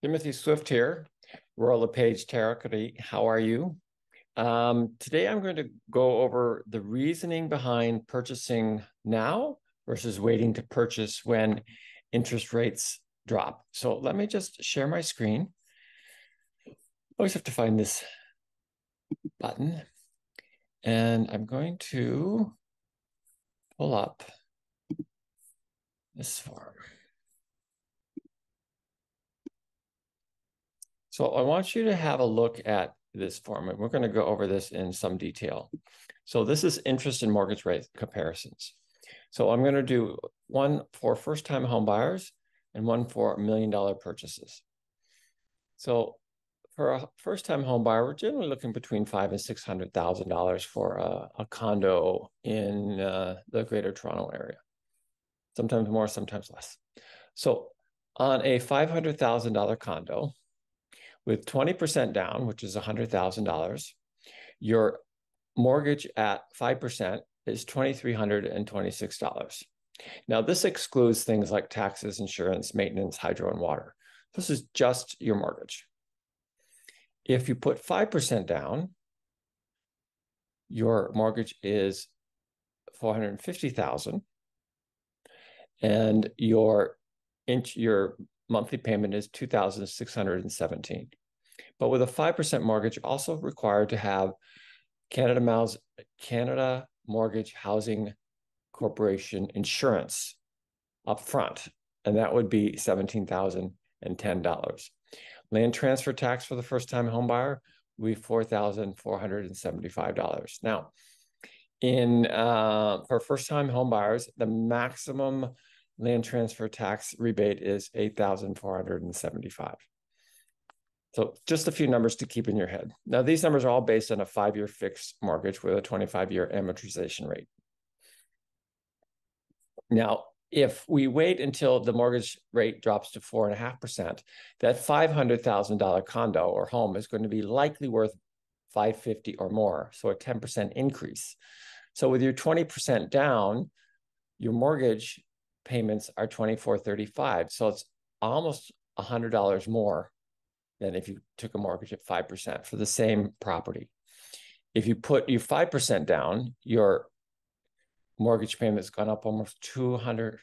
Timothy Swift here, Royal LePage Tarot Company. How are you? Today I'm going to go over the reasoning behind purchasing now versus waiting to purchase when interest rates drop. So let me just share my screen. Always have to find this button. And I'm going to pull up this form. So I want you to have a look at this form, and we're going to go over this in some detail. So this is interest and mortgage rate comparisons. So I'm going to do one for first-time home buyers and one for $1 million purchases. So for a first-time home buyer, we're generally looking between $500,000 and $600,000 for a condo in the Greater Toronto area. Sometimes more, sometimes less. So on a $500,000 condo, with 20% down, which is $100,000, your mortgage at 5% is $2,326. Now, this excludes things like taxes, insurance, maintenance, hydro, and water. This is just your mortgage. If you put 5% down, your mortgage is $450,000, and your monthly payment is $2,617. But with a 5% mortgage, you're also required to have Canada Mortgage Housing Corporation insurance up front, and that would be $17,010. Land transfer tax for the first-time home buyer would be $4,475. Now, for first-time home buyers, the maximum land transfer tax rebate is $8,475. So just a few numbers to keep in your head. Now, these numbers are all based on a 5-year fixed mortgage with a 25-year amortization rate. Now, if we wait until the mortgage rate drops to 4.5%, that $500,000 condo or home is going to be likely worth $550,000 or more, so a 10% increase. So with your 20% down, your mortgage payments are $2,435. So it's almost $100 more than if you took a mortgage at 5% for the same property. If you put your 5% down, your mortgage payment has gone up almost $280.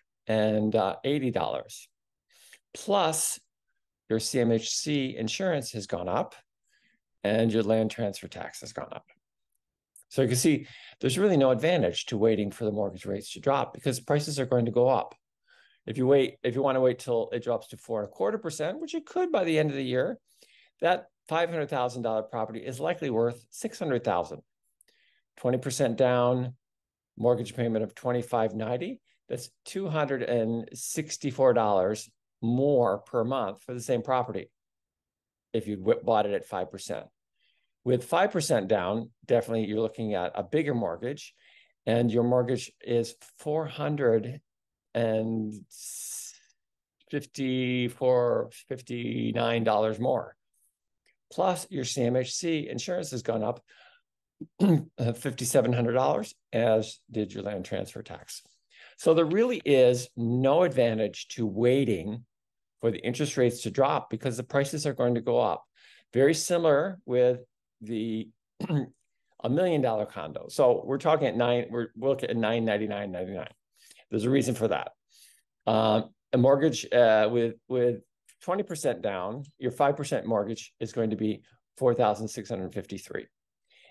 Plus, your CMHC insurance has gone up and your land transfer tax has gone up. So you can see there's really no advantage to waiting for the mortgage rates to drop because prices are going to go up. If you want to wait till it drops to 4.25%, which it could by the end of the year, that $500,000 property is likely worth $600,000. 20% down, mortgage payment of $2,590. That's $264 more per month for the same property if you bought it at 5%. With 5% down, definitely you're looking at a bigger mortgage, and your mortgage is $459 more. Plus, your CMHC insurance has gone up $5,700, as did your land transfer tax. So there really is no advantage to waiting for the interest rates to drop because the prices are going to go up. Very similar with the $1 million condo. So we're talking at we're looking at $999.99. There's a reason for that. A mortgage with 20% down, your 5% mortgage is going to be $4,653.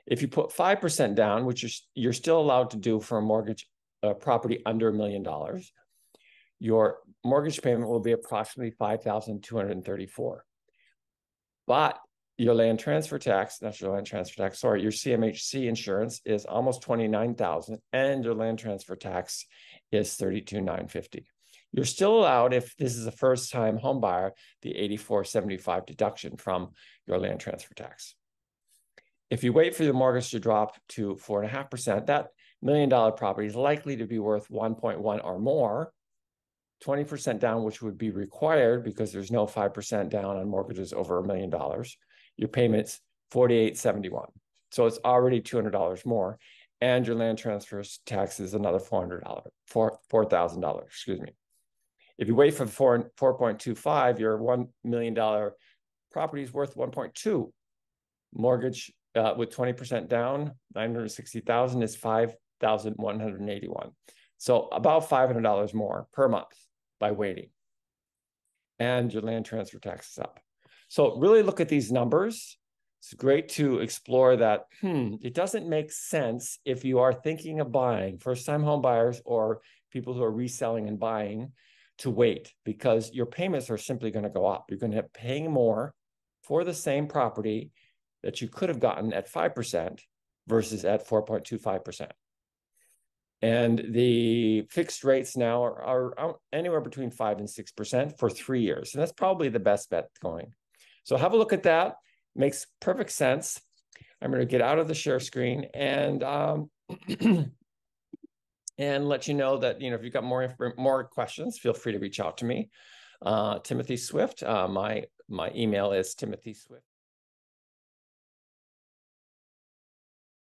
If you put 5% down, which you're still allowed to do for a mortgage property under $1 million, your mortgage payment will be approximately $5,234. But your land transfer tax, not your land transfer tax, sorry, your CMHC insurance is almost $29,000, and your land transfer tax is $32,950. You're still allowed, if this is a first-time home buyer, the $84.75 deduction from your land transfer tax. If you wait for the mortgage to drop to 4.5%, that $1 million property is likely to be worth 1.1 or more. 20% down, which would be required because there's no 5% down on mortgages over $1 million. Your payment's $48.71. So it's already $200 more. And your land transfer tax is another $4,000, excuse me. If you wait for the 4.25, your $1 million property is worth 1.2. Mortgage with 20% down, 960,000 is 5,181. So about $500 more per month by waiting. And your land transfer tax is up. So really look at these numbers. It's great to explore that, it doesn't make sense if you are thinking of buying, first-time home buyers or people who are reselling and buying, to wait, because your payments are simply going to go up. You're going to be paying more for the same property that you could have gotten at 5% versus at 4.25%. And the fixed rates now are anywhere between 5 and 6% for 3 years. And that's probably the best bet going. So have a look at that. Makes perfect sense. I'm going to get out of the share screen and and let you know that, if you've got more questions, feel free to reach out to me. Timothy Swift. My email is Timothy Swift.